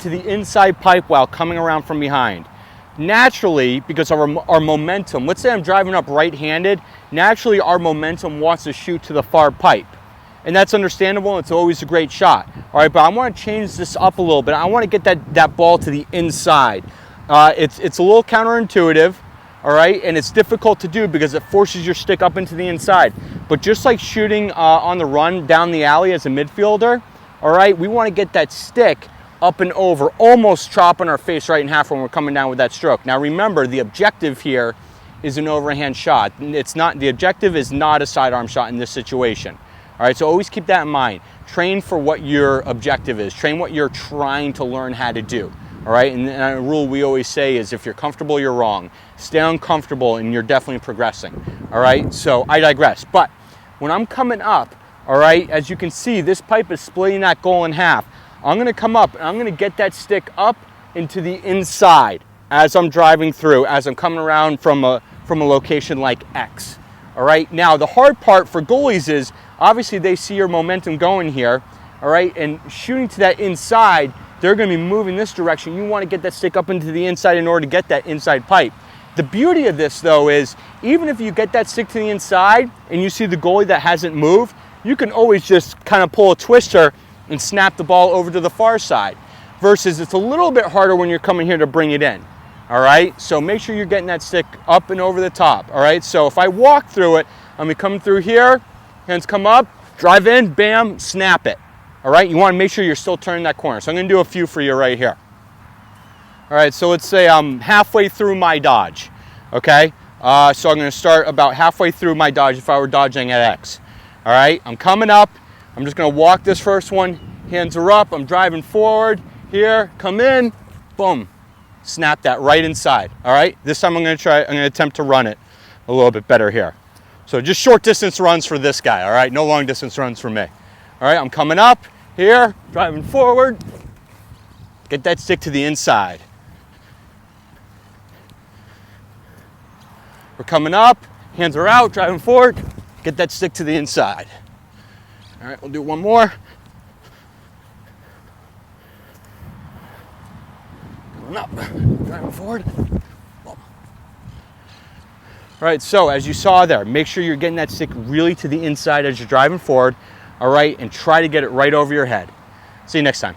to the inside pipe while coming around from behind. Naturally, because our momentum, let's say I'm driving up right-handed, naturally our momentum wants to shoot to the far pipe. And that's understandable, it's always a great shot. All right, but I want to change this up a little bit. I want to get that ball to the inside. It's a little counterintuitive, all right, and it's difficult to do because it forces your stick up into the inside. But just like shooting on the run down the alley as a midfielder, all right, we want to get that stick up and over, almost chopping our face right in half when we're coming down with that stroke. Now remember, the objective here is an overhand shot. It's not, the objective is not a sidearm shot in this situation. All right, so always keep that in mind. Train for what your objective is. Train what you're trying to learn how to do. All right, and a rule we always say is if you're comfortable, you're wrong. Stay uncomfortable and you're definitely progressing. All right, so I digress. But when I'm coming up, all right, as you can see, this pipe is splitting that goal in half. I'm gonna come up and I'm gonna get that stick up into the inside as I'm driving through, as I'm coming around from a location like X. All right, now the hard part for goalies is obviously they see your momentum going here, all right, and shooting to that inside, they're gonna be moving this direction. You wanna get that stick up into the inside in order to get that inside pipe. The beauty of this though is even if you get that stick to the inside and you see the goalie that hasn't moved, you can always just kind of pull a twister and snap the ball over to the far side. Versus it's a little bit harder when you're coming here to bring it in. All right, so make sure you're getting that stick up and over the top. All right, so if I walk through it, I'm gonna come through here, hands come up, drive in, bam, snap it. All right, you wanna make sure you're still turning that corner. So I'm gonna do a few for you right here. All right, so let's say I'm halfway through my dodge, okay? So I'm gonna start about halfway through my dodge if I were dodging at X. All right, I'm coming up, I'm just gonna walk this first one, hands are up, I'm driving forward, here, come in, boom, snap that right inside, all right? This time I'm gonna attempt to run it a little bit better here. So just short distance runs for this guy, all right? No long distance runs for me. All right, I'm coming up, here, driving forward, get that stick to the inside. We're coming up, hands are out, driving forward, get that stick to the inside. All right, we'll do one more. Coming up, driving forward. Boom. All right, so as you saw there, make sure you're getting that stick really to the inside as you're driving forward, all right, and try to get it right over your head. See you next time.